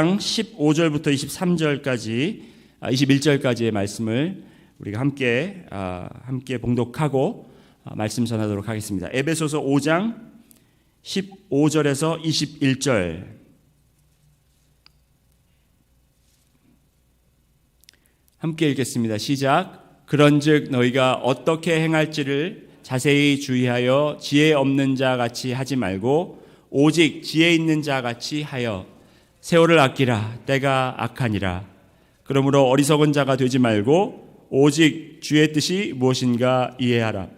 15절부터 23절까지 21절까지의 말씀을 우리가 함께 봉독하고 말씀 전하도록 하겠습니다. 에베소서 5장 15절에서 21절 함께 읽겠습니다. 시작. 그런즉 너희가 어떻게 행할지를 자세히 주의하여 지혜 없는 자 같이 하지 말고 오직 지혜 있는 자 같이 하여 세월을 아끼라. 때가 악하니라. 그러므로 어리석은 자가 되지 말고 오직 주의 뜻이 무엇인가 이해하라.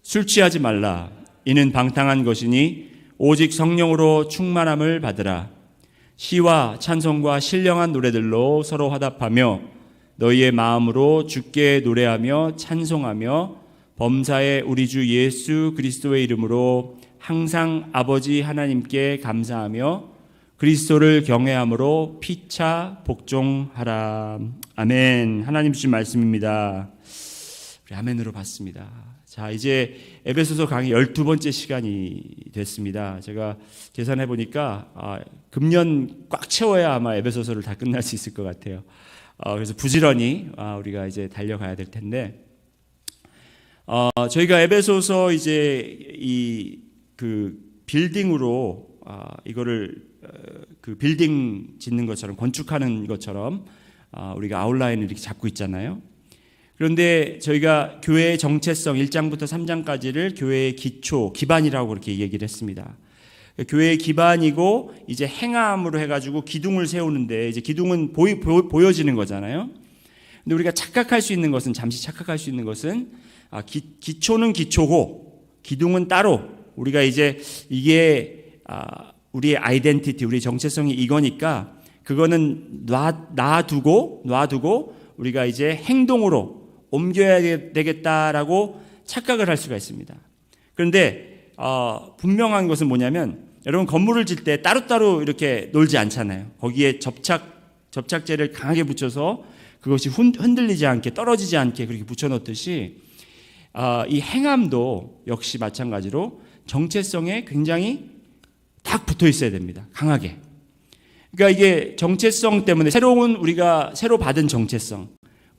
술 취하지 말라. 이는 방탕한 것이니 오직 성령으로 충만함을 받으라. 시와 찬송과 신령한 노래들로 서로 화답하며 너희의 마음으로 주께 노래하며 찬송하며 범사의 우리 주 예수 그리스도의 이름으로 항상 아버지 하나님께 감사하며 그리스도를 경외함으로 피차 복종하라. 아멘. 하나님 주신 말씀입니다. 우리 아멘으로 받습니다. 자, 이제 에베소서 강의 12번째 시간이 됐습니다. 제가 계산해 보니까 금년 꽉 채워야 아마 에베소서를 다 끝날 수 있을 것 같아요. 그래서 부지런히 우리가 이제 달려가야 될 텐데, 저희가 에베소서 이제 그 빌딩으로 이거를 그 빌딩 짓는 것처럼 건축하는 것처럼 우리가 아웃라인을 이렇게 잡고 있잖아요. 그런데 저희가 교회의 정체성 1장부터 3장까지를 교회의 기초, 기반이라고 그렇게 얘기를 했습니다. 교회의 기반이고 이제 행함으로 해가지고 기둥을 세우는데 이제 기둥은 보여지는 거잖아요. 근데 우리가 착각할 수 있는 것은 잠시 착각할 수 있는 것은 기초는 기초고 기둥은 따로 우리가 이제 이게 우리의 아이덴티티, 우리의 정체성이 이거니까 그거는 놔두고 우리가 이제 행동으로 옮겨야 되겠다라고 착각을 할 수가 있습니다. 그런데 분명한 것은 뭐냐면 여러분 건물을 짓 때 따로따로 이렇게 놀지 않잖아요. 거기에 접착제를 강하게 붙여서 그것이 흔들리지 않게 떨어지지 않게 그렇게 붙여놓듯이 이 행함도 역시 마찬가지로 정체성에 굉장히 딱 붙어 있어야 됩니다. 강하게. 그러니까 이게 정체성 때문에 우리가 새로 받은 정체성,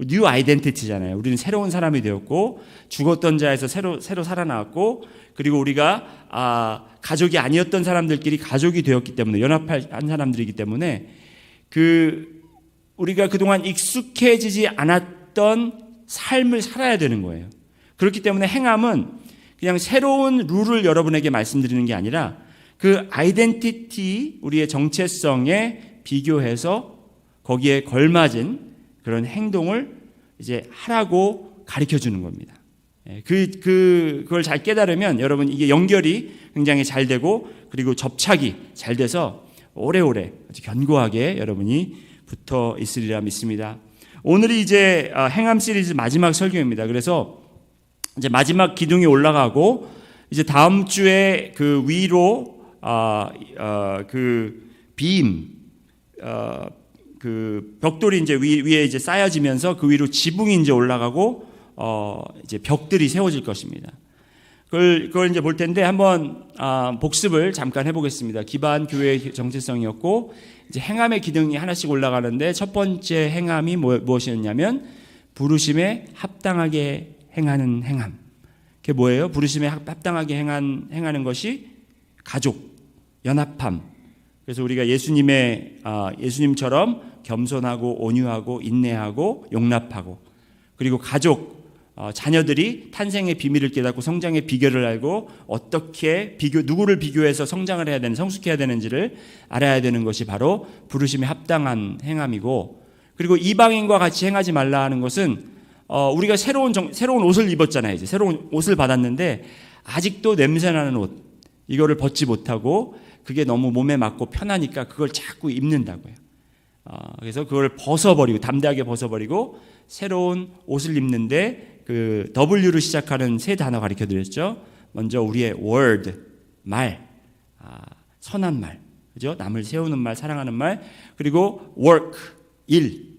뉴 아이덴티티잖아요. 우리는 새로운 사람이 되었고 죽었던 자에서 새로 살아나왔고 그리고 우리가 가족이 아니었던 사람들끼리 가족이 되었기 때문에 연합한 사람들이기 때문에 우리가 그동안 익숙해지지 않았던 삶을 살아야 되는 거예요. 그렇기 때문에 행함은 그냥 새로운 룰을 여러분에게 말씀드리는 게 아니라 그 아이덴티티, 우리의 정체성에 비교해서 거기에 걸맞은 그런 행동을 이제 하라고 가르쳐 주는 겁니다. 그걸 잘 깨달으면 여러분 이게 연결이 굉장히 잘 되고 그리고 접착이 잘 돼서 오래오래 아주 견고하게 여러분이 붙어 있으리라 믿습니다. 오늘이 이제 행함 시리즈 마지막 설교입니다. 그래서 이제 마지막 기둥이 올라가고 이제 다음 주에 그 위로 그 벽돌이 이제 위에 이제 쌓여지면서 그 위로 지붕이 이제 올라가고 이제 벽들이 세워질 것입니다. 그걸 이제 볼 텐데 한번 복습을 잠깐 해보겠습니다. 기반 교회의 정체성이었고 이제 행함의 기둥이 하나씩 올라가는데 첫 번째 행함이 무엇이었냐면 부르심에 합당하게 행하는 행함. 그게 뭐예요? 부르심에 합당하게 행하는 것이 가족, 연합함. 그래서 우리가 예수님처럼 겸손하고 온유하고 인내하고 용납하고 그리고 가족, 자녀들이 탄생의 비밀을 깨닫고 성장의 비결을 알고 어떻게 누구를 비교해서 성장을 해야 되는 성숙해야 되는지를 알아야 되는 것이 바로 부르심에 합당한 행함이고 그리고 이방인과 같이 행하지 말라 하는 것은 우리가 새로운 옷을 입었잖아요. 이제 새로운 옷을 받았는데 아직도 냄새나는 옷 이거를 벗지 못하고 그게 너무 몸에 맞고 편하니까 그걸 자꾸 입는다고요. 그래서 그걸 담대하게 벗어버리고 새로운 옷을 입는데 그 W로 시작하는 세 단어 가르쳐 드렸죠. 먼저 우리의 word, 말, 선한 말, 그죠? 남을 세우는 말, 사랑하는 말, 그리고 work, 일,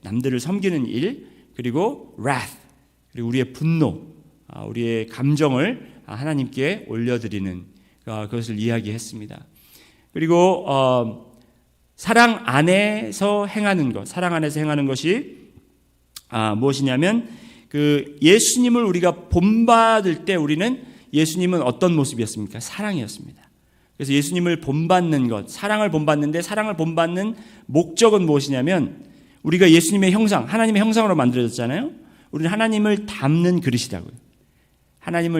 남들을 섬기는 일, 그리고 wrath, 그리고 우리의 분노, 우리의 감정을 하나님께 올려드리는 그것을 이야기했습니다. 그리고 사랑 안에서 행하는 것, 사랑 안에서 행하는 것이 무엇이냐면 그 예수님을 우리가 본받을 때 우리는 예수님은 어떤 모습이었습니까? 사랑이었습니다. 그래서 예수님을 본받는 것, 사랑을 본받는데 사랑을 본받는 목적은 무엇이냐면 우리가 예수님의 형상, 하나님의 형상으로 만들어졌잖아요. 우리는 하나님을 담는 그릇이라고요.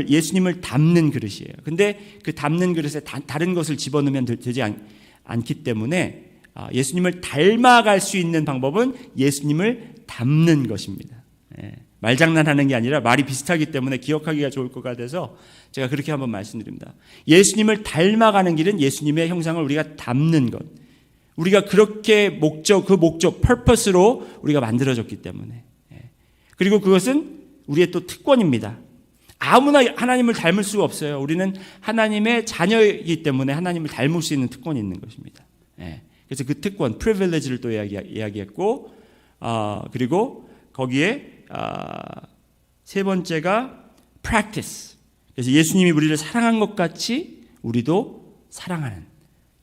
예수님을 담는 그릇이에요. 근데 그 담는 그릇에 다른 것을 집어넣으면 되지 않기 때문에 예수님을 닮아갈 수 있는 방법은 예수님을 담는 것입니다. 말장난하는 게 아니라 말이 비슷하기 때문에 기억하기가 좋을 것 같아서 제가 그렇게 한번 말씀드립니다. 예수님을 닮아가는 길은 예수님의 형상을 우리가 담는 것. 우리가 그렇게 목적, purpose로 우리가 만들어졌기 때문에. 그리고 그것은 우리의 또 특권입니다. 아무나 하나님을 닮을 수가 없어요. 우리는 하나님의 자녀이기 때문에 하나님을 닮을 수 있는 특권이 있는 것입니다. 그래서 그 특권, privilege를 또 이야기했고, 그리고 거기에 세 번째가 practice. 그래서 예수님이 우리를 사랑한 것 같이 우리도 사랑하는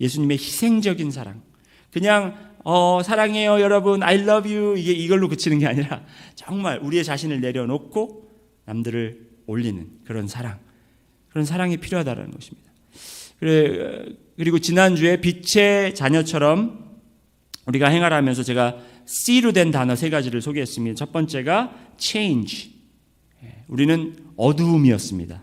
예수님의 희생적인 사랑. 그냥 사랑해요 여러분, I love you 이걸로 그치는 게 아니라 정말 우리의 자신을 내려놓고 남들을 올리는 그런 사랑이 필요하다는 것입니다. 그리고 지난주에 빛의 자녀처럼 우리가 행하라 하면서 제가 C로 된 단어 세 가지를 소개했습니다. 첫 번째가 change. 우리는 어두움이었습니다.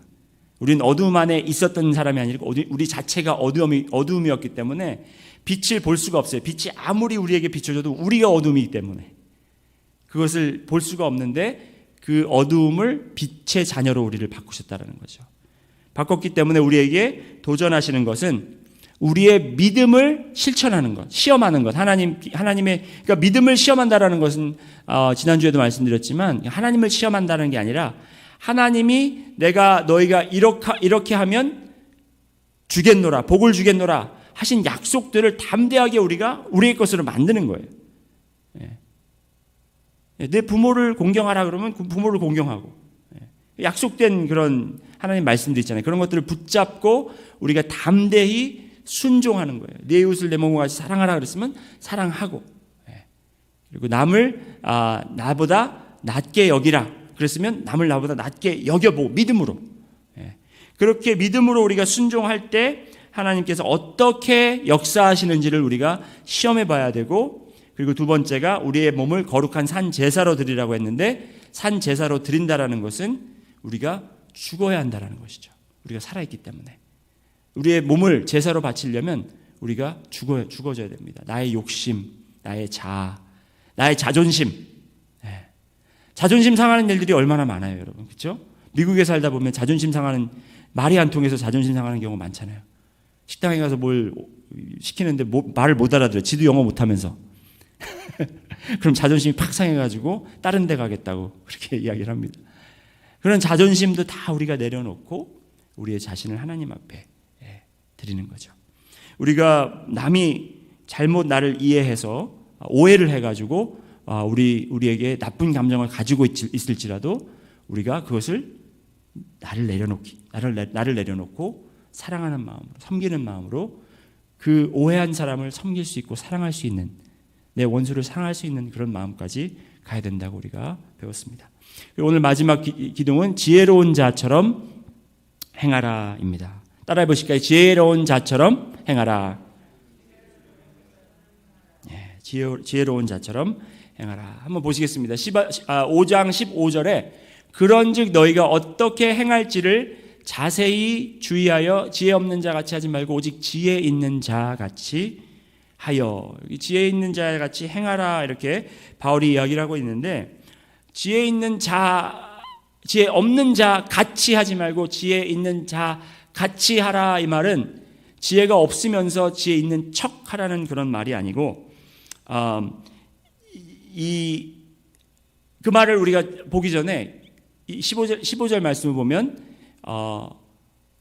우리는 어두움 안에 있었던 사람이 아니고 우리 자체가 어두움이었기 때문에 빛을 볼 수가 없어요. 빛이 아무리 우리에게 비춰져도 우리가 어두움이기 때문에 그것을 볼 수가 없는데 그 어두움을 빛의 자녀로 우리를 바꾸셨다는 거죠. 바꿨기 때문에 우리에게 도전하시는 것은 우리의 믿음을 실천하는 것, 시험하는 것. 하나님의 그러니까 믿음을 시험한다라는 것은 지난주에도 말씀드렸지만 하나님을 시험한다는 게 아니라 하나님이 너희가 이렇게 하면 주겠노라, 복을 주겠노라 하신 약속들을 담대하게 우리가 우리의 것으로 만드는 거예요. 내 부모를 공경하라 그러면 그 부모를 공경하고, 약속된 그런 하나님 말씀들 있잖아요. 그런 것들을 붙잡고 우리가 담대히 순종하는 거예요. 내 이웃을 내 몸과 같이 사랑하라 그랬으면 사랑하고, 그리고 남을 나보다 낮게 여기라 그랬으면 남을 나보다 낮게 여겨보고 믿음으로, 그렇게 믿음으로 우리가 순종할 때 하나님께서 어떻게 역사하시는지를 우리가 시험해 봐야 되고, 그리고 두 번째가 우리의 몸을 거룩한 산 제사로 드리라고 했는데, 산 제사로 드린다라는 것은 우리가 죽어야 한다라는 것이죠. 우리가 살아있기 때문에 우리의 몸을 제사로 바치려면 우리가 죽어져야 됩니다. 나의 욕심, 나의 자아, 나의 자존심. 자존심 상하는 일들이 얼마나 많아요, 여러분. 그렇죠? 미국에 살다 보면 자존심 상하는, 말이 안 통해서 자존심 상하는 경우 많잖아요. 식당에 가서 뭘 시키는데 말을 못 알아들어요. 지도 영어 못하면서. 그럼 자존심이 팍 상해가지고 다른 데 가겠다고 그렇게 이야기를 합니다. 그런 자존심도 다 우리가 내려놓고 우리의 자신을 하나님 앞에 드리는 거죠. 우리가 남이 잘못 나를 이해해서 오해를 해가지고 우리에게 나쁜 감정을 가지고 있을지라도 우리가 그것을 나를 내려놓고 사랑하는 마음으로, 섬기는 마음으로 그 오해한 사람을 섬길 수 있고 사랑할 수 있는, 내 원수를 사랑할 수 있는 그런 마음까지 가야 된다고 우리가 배웠습니다. 오늘 마지막 기둥은 지혜로운 자처럼 행하라입니다. 따라해 보실까요? 지혜로운 자처럼 행하라. 지혜로운 자처럼 행하라. 한번 보시겠습니다. 5장 15절에 그런즉 너희가 어떻게 행할지를 자세히 주의하여 지혜 없는 자 같이 하지 말고 오직 지혜 있는 자 같이 하여. 지혜 있는 자 같이 행하라 이렇게 바울이 이야기를 하고 있는데, 지혜 있는 자, 지혜 없는 자 같이 하지 말고 지혜 있는 자 같이 하라. 이 말은 지혜가 없으면서 지혜 있는 척 하라는 그런 말이 아니고, 그 말을 우리가 보기 전에 15절 말씀을 보면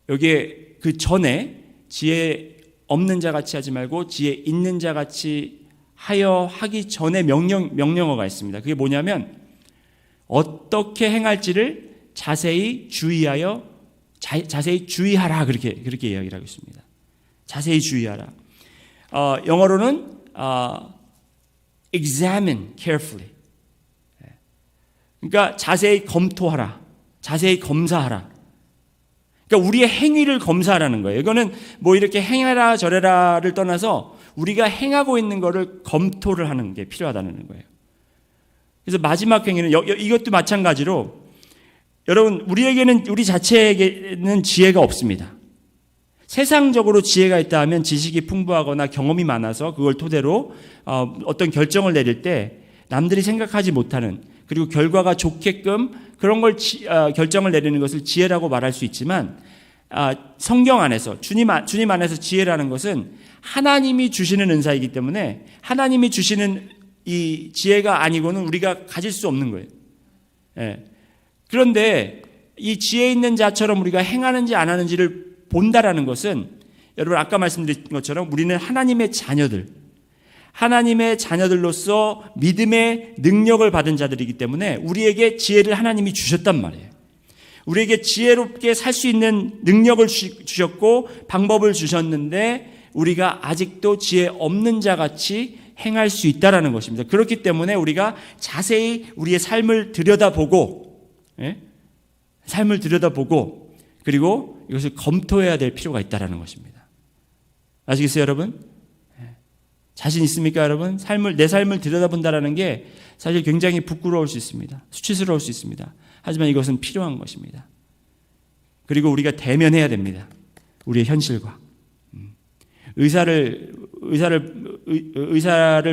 여기에 그 전에 지혜 없는 자 같이 하지 말고 지혜 있는 자 같이 하여 하기 전에 명령어가 있습니다. 그게 뭐냐면 어떻게 행할지를 자세히 주의하여 자세히 주의하라 그렇게 이야기를 하고 있습니다. 자세히 주의하라. 영어로는 examine carefully. 그러니까 자세히 검토하라. 자세히 검사하라. 그러니까 우리의 행위를 검사하라는 거예요. 이거는 뭐 이렇게 행해라 저래라를 떠나서 우리가 행하고 있는 거를 검토를 하는 게 필요하다는 거예요. 그래서 마지막 행위는 이것도 마찬가지로 여러분 우리에게는 우리 자체에게는 지혜가 없습니다. 세상적으로 지혜가 있다 하면 지식이 풍부하거나 경험이 많아서 그걸 토대로 어떤 결정을 내릴 때 남들이 생각하지 못하는 그리고 결과가 좋게끔 그런 걸 결정을 내리는 것을 지혜라고 말할 수 있지만 성경 안에서 주님 안에서 지혜라는 것은 하나님이 주시는 은사이기 때문에 하나님이 주시는 이 지혜가 아니고는 우리가 가질 수 없는 거예요. 예. 그런데 이 지혜 있는 자처럼 우리가 행하는지 안 하는지를 본다라는 것은 여러분 아까 말씀드린 것처럼 우리는 하나님의 자녀들로서 믿음의 능력을 받은 자들이기 때문에 우리에게 지혜를 하나님이 주셨단 말이에요. 우리에게 지혜롭게 살 수 있는 능력을 주셨고 방법을 주셨는데 우리가 아직도 지혜 없는 자같이 행할 수 있다라는 것입니다. 그렇기 때문에 우리가 자세히 우리의 삶을 들여다보고 그리고 이것을 검토해야 될 필요가 있다라는 것입니다. 아시겠어요, 여러분? 자신 있습니까, 여러분? 내 삶을 들여다본다라는 게 사실 굉장히 부끄러울 수 있습니다. 수치스러울 수 있습니다. 하지만 이것은 필요한 것입니다. 그리고 우리가 대면해야 됩니다. 우리의 현실과. 의사를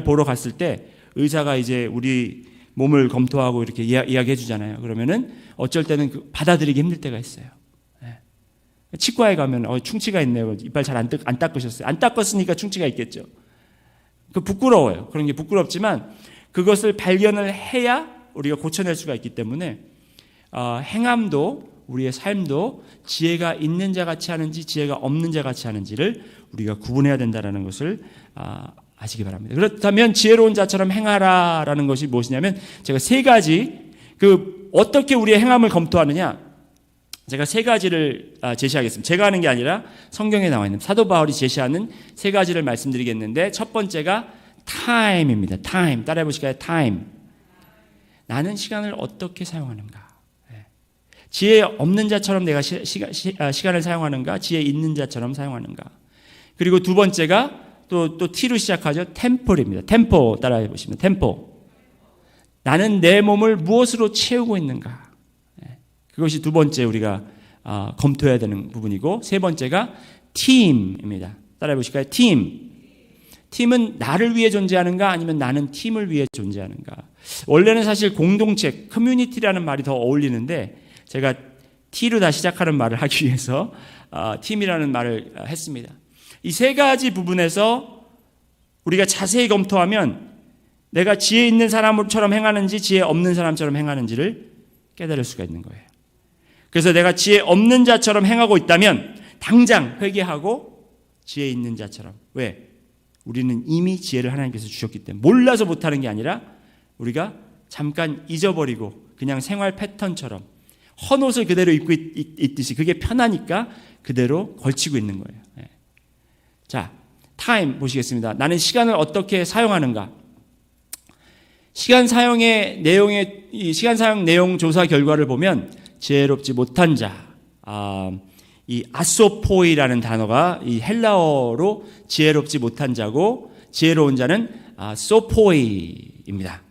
보러 갔을 때 의사가 이제 우리 몸을 검토하고 이렇게 이야기해 주잖아요. 그러면은 어쩔 때는 받아들이기 힘들 때가 있어요. 치과에 가면 충치가 있네요. 이빨 잘 안 닦으셨어요. 안 닦았으니까 충치가 있겠죠. 그 부끄러워요. 그런 게 부끄럽지만 그것을 발견을 해야 우리가 고쳐낼 수가 있기 때문에 행함도 우리의 삶도 지혜가 있는 자 같이 하는지 지혜가 없는 자 같이 하는지를 우리가 구분해야 된다는 것을 아시기 바랍니다. 그렇다면 지혜로운 자처럼 행하라라는 것이 무엇이냐면 제가 세 가지 어떻게 우리의 행함을 검토하느냐 제가 세 가지를 제시하겠습니다. 제가 하는 게 아니라 성경에 나와 있는 사도 바울이 제시하는 세 가지를 말씀드리겠는데 첫 번째가 time입니다. time. 따라해 보실까요? time. 나는 시간을 어떻게 사용하는가? 지혜 없는 자처럼 내가 시간을 사용하는가? 지혜 있는 자처럼 사용하는가? 그리고 두 번째가 또 T로 시작하죠. tempo입니다. tempo 따라해 보시면 tempo. 나는 내 몸을 무엇으로 채우고 있는가? 그것이 두 번째 우리가 검토해야 되는 부분이고 세 번째가 team입니다. 따라해 보실까요? team. 팀은 나를 위해 존재하는가 아니면 나는 팀을 위해 존재하는가? 원래는 사실 공동체, 커뮤니티라는 말이 더 어울리는데 제가 T로 다 시작하는 말을 하기 위해서 팀이라는 말을 했습니다. 이 세 가지 부분에서 우리가 자세히 검토하면 내가 지혜 있는 사람처럼 행하는지 지혜 없는 사람처럼 행하는지를 깨달을 수가 있는 거예요. 그래서 내가 지혜 없는 자처럼 행하고 있다면 당장 회개하고 지혜 있는 자처럼. 왜? 우리는 이미 지혜를 하나님께서 주셨기 때문에 몰라서 못하는 게 아니라 우리가 잠깐 잊어버리고 그냥 생활 패턴처럼 헌옷을 그대로 입고 있듯이 그게 편하니까 그대로 걸치고 있는 거예요. 자, 타임 보시겠습니다. 나는 시간을 어떻게 사용하는가? 시간 사용 내용 조사 결과를 보면 지혜롭지 못한 자, 이 아소포이라는 단어가 이 헬라어로 지혜롭지 못한 자고 지혜로운 자는 소포이입니다.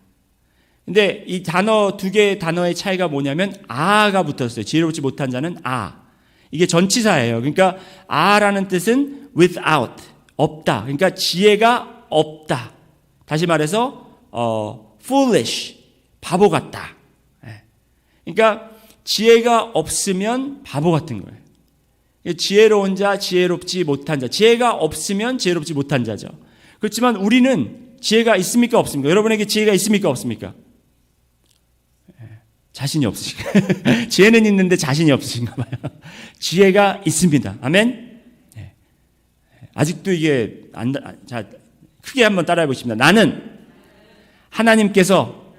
근데 이 단어 두 개의 단어의 차이가 뭐냐면 아가 붙었어요. 지혜롭지 못한 자는 이게 전치사예요. 그러니까 라는 뜻은 without, 없다. 그러니까 지혜가 없다. 다시 말해서 foolish, 바보 같다. 그러니까 지혜가 없으면 바보 같은 거예요. 지혜로운 자, 지혜롭지 못한 자. 지혜가 없으면 지혜롭지 못한 자죠. 그렇지만 우리는 지혜가 있습니까? 없습니까? 여러분에게 지혜가 있습니까? 없습니까? 자신이 없으신가? 지혜는 있는데 자신이 없으신가 봐요. 지혜가 있습니다. 아멘? 아직도 이게 자, 크게 한번 따라해 보십니다. 나는 하나님께서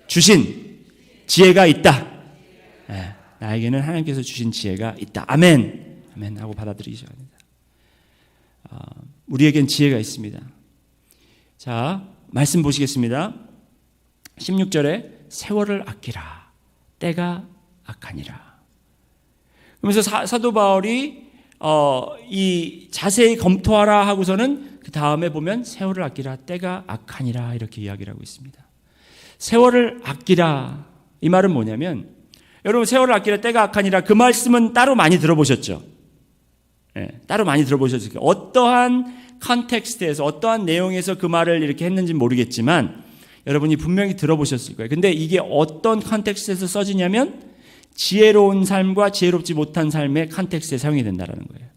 주신 지혜가 있다. 나에게는 하나님께서 주신 지혜가 있다. 아멘. 아멘 하고 받아들이셔야 합니다. 우리에겐 지혜가 있습니다. 자, 말씀 보시겠습니다. 16절에 세월을 아끼라. 때가 악하니라. 그러면서 사도 바울이 이 자세히 검토하라 하고서는 그 다음에 보면 세월을 아끼라. 때가 악하니라. 이렇게 이야기를 하고 있습니다. 세월을 아끼라. 이 말은 뭐냐면 여러분 세월을 아끼라 때가 악하니라 그 말씀은 따로 많이 들어보셨죠? 네, 따로 많이 들어보셨을 거예요. 어떠한 컨텍스트에서 어떠한 내용에서 그 말을 이렇게 했는지 모르겠지만 여러분이 분명히 들어보셨을 거예요. 근데 이게 어떤 컨텍스트에서 써지냐면 지혜로운 삶과 지혜롭지 못한 삶의 컨텍스트에 사용이 된다는 거예요.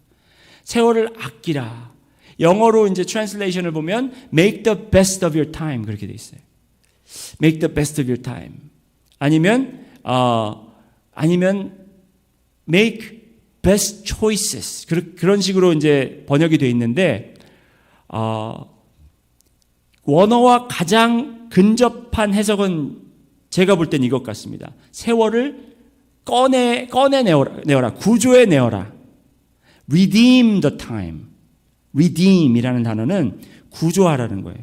세월을 아끼라. 영어로 이제 트랜슬레이션을 보면 make the best of your time 그렇게 돼 있어요. make the best of your time. 아니면 make best choices. 그런 식으로 이제 번역이 돼 있는데 원어와 가장 근접한 해석은 제가 볼 땐 이것 같습니다. 세월을 꺼내내어라. 구조해내어라. redeem the time. redeem이라는 단어는 구조하라는 거예요.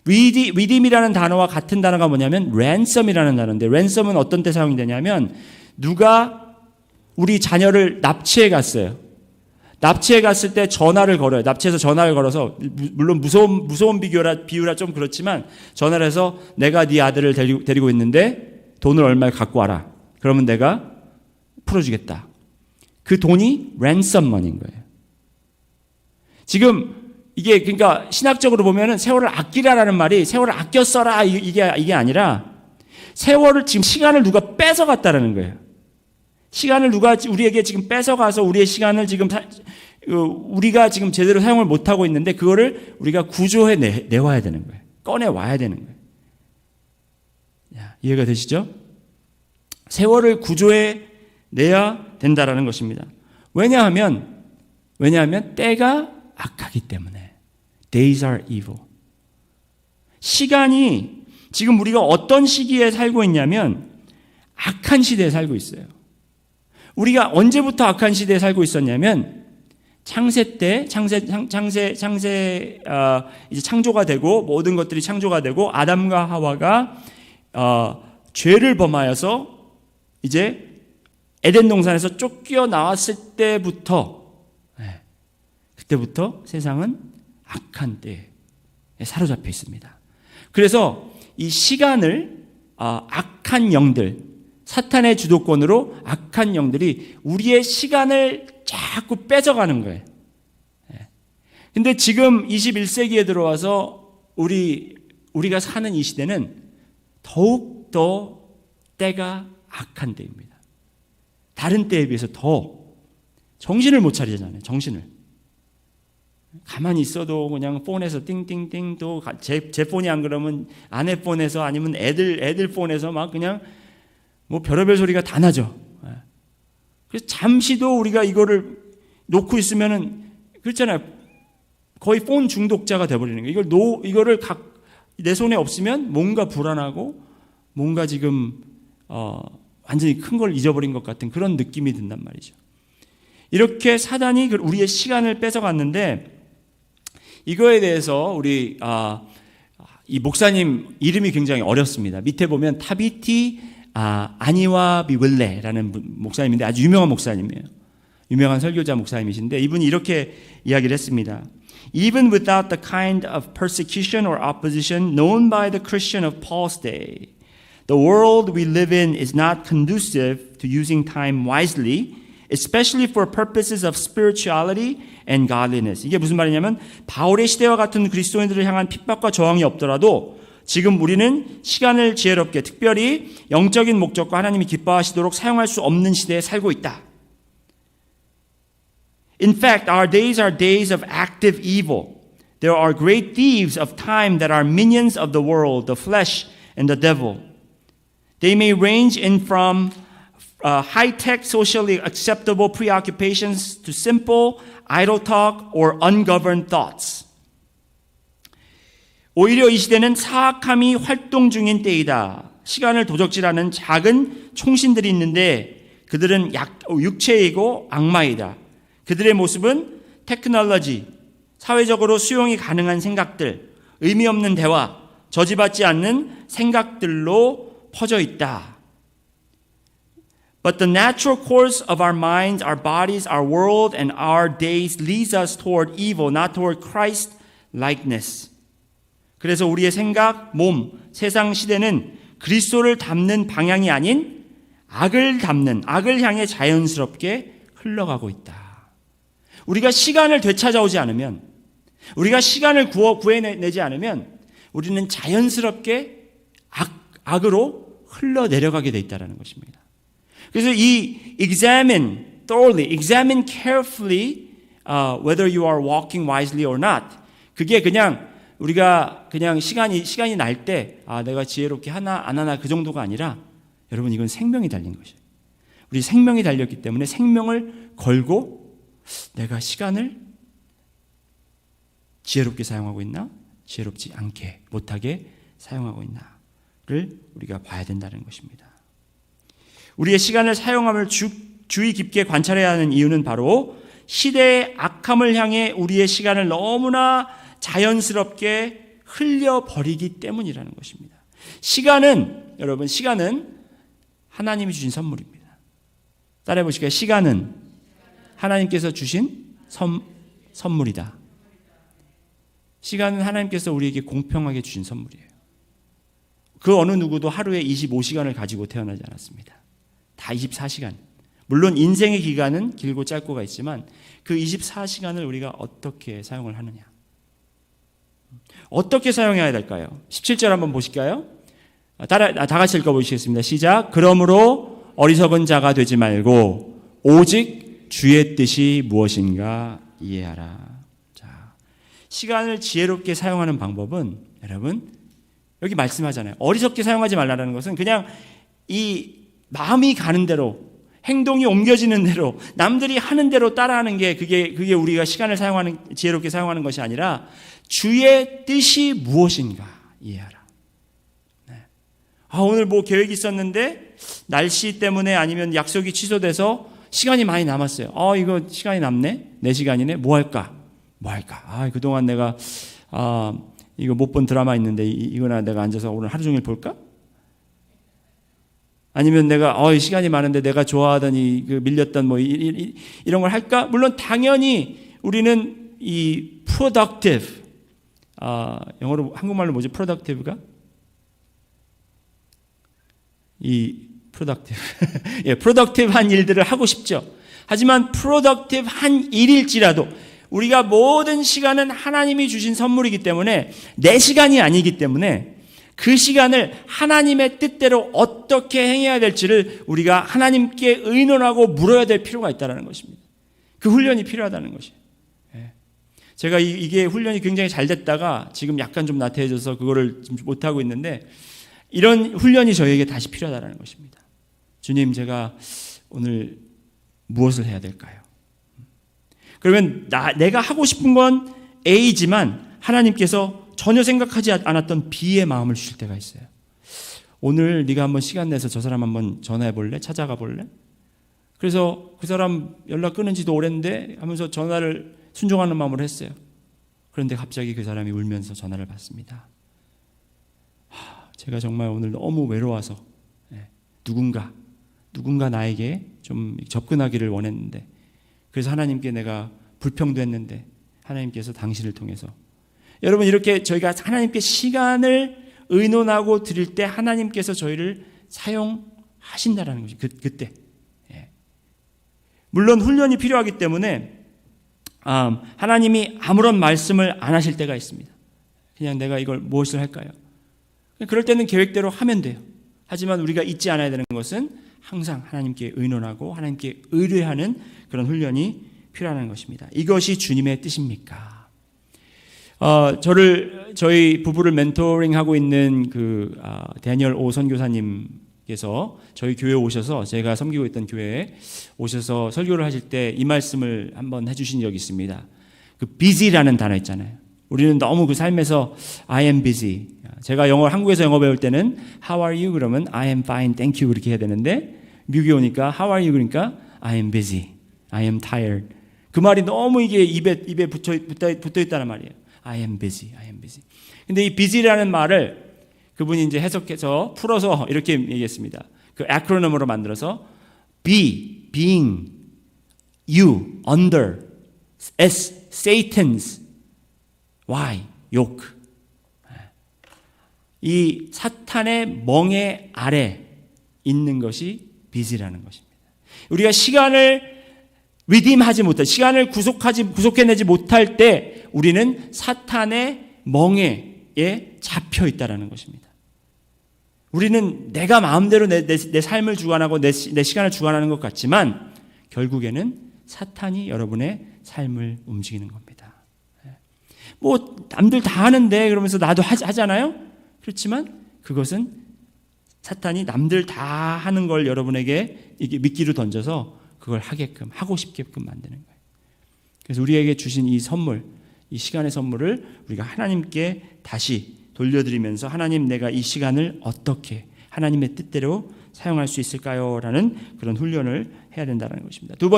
redeem이라는 단어와 같은 단어가 뭐냐면 ransom이라는 단어인데 ransom은 어떤 때 사용이 되냐면 누가 우리 자녀를 납치해 갔어요. 납치해 갔을 때 전화를 걸어요. 납치해서 전화를 걸어서 물론 무서운 비유라 좀 그렇지만 전화를 해서 내가 네 아들을 데리고 있는데 돈을 얼마 갖고 와라. 그러면 내가 풀어주겠다. 그 돈이 ransom money인 거예요. 지금 이게 그러니까 신학적으로 보면은 세월을 아끼라라는 말이 세월을 아껴 써라 이게 아니라 세월을 지금 시간을 누가 뺏어갔다라는 거예요. 시간을 누가 우리에게 지금 뺏어가서 우리의 시간을 지금 우리가 지금 제대로 사용을 못하고 있는데 그거를 우리가 구조해 내와야 되는 거예요. 꺼내와야 되는 거예요. 이해가 되시죠? 세월을 구조해 내야 된다라는 것입니다. 왜냐하면 때가 악하기 때문에. Days are evil. 시간이 지금 우리가 어떤 시기에 살고 있냐면 악한 시대에 살고 있어요. 우리가 언제부터 악한 시대에 살고 있었냐면 창세 때 이제 창조가 되고 모든 것들이 창조가 되고 아담과 하와가 죄를 범하여서 이제 에덴 동산에서 쫓겨 나왔을 그때부터 세상은 악한 때에 사로잡혀 있습니다. 그래서 이 시간을 악한 영들, 사탄의 주도권으로 악한 영들이 우리의 시간을 자꾸 뺏어가는 거예요. 근데 지금 21세기에 들어와서 우리가 사는 이 시대는 더욱더 때가 악한 때입니다. 다른 때에 비해서 더 정신을 못 차리잖아요. 정신을. 가만히 있어도 그냥 폰에서 띵띵띵 또 제 폰이 안 그러면 아내 폰에서 아니면 애들 폰에서 막 그냥 뭐 별의별 소리가 다 나죠. 그래서 잠시도 우리가 이거를 놓고 있으면은 그렇잖아요. 거의 폰 중독자가 돼버리는 거예요. 이거를 내 손에 없으면 뭔가 불안하고 뭔가 지금 완전히 큰 걸 잊어버린 것 같은 그런 느낌이 든단 말이죠. 이렇게 사단이 우리의 시간을 뺏어갔는데 이거에 대해서 우리 이 목사님 이름이 굉장히 어렵습니다. 밑에 보면 타비티 아니와 비블레라는 목사님인데 아주 유명한 목사님이에요. 유명한 설교자 목사님이신데 이분이 이렇게 이야기를 했습니다. Even without the kind of persecution or opposition known by the Christian of Paul's day, the world we live in is not conducive to using time wisely, especially for purposes of spirituality and godliness. 이게 무슨 말이냐면 바울의 시대와 같은 그리스도인들을 향한 핍박과 저항이 없더라도 지금 우리는 시간을 지혜롭게 특별히 영적인 목적과 하나님이 기뻐하시도록 사용할 수 없는 시대에 살고 있다. In fact, our days are days of active evil. There are great thieves of time that are minions of the world, the flesh, and the devil. They may range in from high-tech, socially acceptable preoccupations to simple, idle talk or ungoverned thoughts. 오히려 이 시대는 사악함이 활동 중인 때이다. 시간을 도적질하는 작은 총신들이 있는데 그들은 육체이고 악마이다. 그들의 모습은 테크놀로지, 사회적으로 수용이 가능한 생각들, 의미 없는 대화, 저지받지 않는 생각들로 퍼져 있다. But the natural course of our minds, our bodies, our world, and our days leads us toward evil, not toward Christ likeness. 그래서 우리의 생각, 몸, 세상 시대는 그리스도를 닮는 방향이 아닌 악을 향해 자연스럽게 흘러가고 있다. 우리가 시간을 되찾아오지 않으면, 우리가 시간을 구해내지 않으면 우리는 자연스럽게 악으로 흘러내려가게 돼 있다는 것입니다. 그래서 이 examine carefully whether you are walking wisely or not. 그게 그냥 우리가 그냥 시간이 날 때 내가 지혜롭게 하나 안 하나 그 정도가 아니라 여러분 이건 생명이 달린 것이에요. 우리 생명이 달렸기 때문에 생명을 걸고 내가 시간을 지혜롭게 사용하고 있나? 지혜롭지 않게 못하게 사용하고 있나를 우리가 봐야 된다는 것입니다. 우리의 시간을 사용함을 주의 깊게 관찰해야 하는 이유는 바로 시대의 악함을 향해 우리의 시간을 너무나 자연스럽게 흘려버리기 때문이라는 것입니다. 여러분 시간은 하나님이 주신 선물입니다. 따라해 보실까요? 시간은 하나님께서 주신 선물이다. 시간은 하나님께서 우리에게 공평하게 주신 선물이에요. 그 어느 누구도 하루에 25시간을 가지고 태어나지 않았습니다. 다 24시간. 물론 인생의 기간은 길고 짧고가 있지만 그 24시간을 우리가 어떻게 사용을 하느냐. 어떻게 사용해야 될까요? 17절 한번 보실까요? 다 같이 읽어보시겠습니다. 시작. 그러므로 어리석은 자가 되지 말고 오직 주의 뜻이 무엇인가 이해하라. 자, 시간을 지혜롭게 사용하는 방법은 여러분 여기 말씀하잖아요. 어리석게 사용하지 말라는 것은 그냥 이 마음이 가는 대로 행동이 옮겨지는 대로 남들이 하는 대로 따라하는 게 그게 우리가 시간을 지혜롭게 사용하는 것이 아니라 주의 뜻이 무엇인가 이해하라. 네. 오늘 뭐 계획이 있었는데 날씨 때문에 아니면 약속이 취소돼서 시간이 많이 남았어요. 이거 시간이 남네? 4시간이네? 뭐 할까? 그동안 내가 이거 못 본 드라마 있는데 이거나 내가 앉아서 오늘 하루 종일 볼까? 아니면 내가 시간이 많은데 내가 좋아하던 그 밀렸던 뭐 이런 걸 할까? 물론 당연히 우리는 이 productive 영어로 한국말로 뭐지? productive가? 이 productive 예, productive한 일들을 하고 싶죠. 하지만 productive한 일일지라도 우리가 모든 시간은 하나님이 주신 선물이기 때문에 내 시간이 아니기 때문에 그 시간을 하나님의 뜻대로 어떻게 행해야 될지를 우리가 하나님께 의논하고 물어야 될 필요가 있다는 것입니다. 그 훈련이 필요하다는 것이에요. 제가 이게 훈련이 굉장히 잘 됐다가 지금 약간 좀 나태해져서 그거를 못하고 있는데 이런 훈련이 저에게 다시 필요하다는 것입니다. 주님, 제가 오늘 무엇을 해야 될까요? 그러면 내가 하고 싶은 건 A지만 하나님께서 전혀 생각하지 않았던 B의 마음을 주실 때가 있어요. 오늘 네가 한번 시간 내서 저 사람 한번 전화해 볼래? 찾아가 볼래? 그래서 그 사람 연락 끊은 지도 오랜데 하면서 전화를 순종하는 마음으로 했어요. 그런데 갑자기 그 사람이 울면서 전화를 받습니다. 제가 정말 오늘 너무 외로워서 누군가 나에게 좀 접근하기를 원했는데 그래서 하나님께 내가 불평도 했는데 하나님께서 당신을 통해서 여러분 이렇게 저희가 하나님께 시간을 의논하고 드릴 때 하나님께서 저희를 사용하신다라는 것이 그때 물론 훈련이 필요하기 때문에 하나님이 아무런 말씀을 안 하실 때가 있습니다. 그냥 내가 이걸 무엇을 할까요? 그럴 때는 계획대로 하면 돼요. 하지만 우리가 잊지 않아야 되는 것은 항상 하나님께 의논하고 하나님께 의뢰하는 그런 훈련이 필요한 것입니다. 이것이 주님의 뜻입니까? 저희 부부를 멘토링하고 있는 데니얼 오 선교사님께서 저희 교회에 오셔서 제가 섬기고 있던 교회에 오셔서 설교를 하실 때 이 말씀을 한번 해주신 적이 있습니다. 그 busy라는 단어 있잖아요. 우리는 너무 그 삶에서 I am busy. 제가 한국에서 영어 배울 때는 How are you? 그러면 I am fine, thank you 그렇게 해야 되는데 미국에 오니까 How are you? 그러니까 I am busy, I am tired. 그 말이 너무 이게 입에 붙어 있다는 말이에요. I am busy, I am busy. 근데 이 busy라는 말을 그분이 이제 해석해서 풀어서 이렇게 얘기했습니다. 그 acronym으로 만들어서 be, being, you, under, s, Satan's, y, yoke. 이 사탄의 멍에 아래 있는 것이 busy라는 것입니다. 우리가 시간을 리딤하지 못할, 시간을 구속해내지 못할 때 우리는 사탄의 멍에에 잡혀 있다는 것입니다. 우리는 내가 마음대로 내 삶을 주관하고 내 시간을 주관하는 것 같지만 결국에는 사탄이 여러분의 삶을 움직이는 겁니다. 뭐 남들 다 하는데 그러면서 나도 하잖아요. 그렇지만 그것은 사탄이 남들 다 하는 걸 여러분에게 이게 미끼로 던져서 그걸 하고 싶게끔 만드는 거예요. 그래서 우리에게 주신 이 선물, 이 시간의 선물을 우리가 하나님께 다시 돌려드리면서 하나님, 내가 이 시간을 어떻게 하나님의 뜻대로 사용할 수 있을까요? 라는 그런 훈련을 해야 된다는 것입니다. 두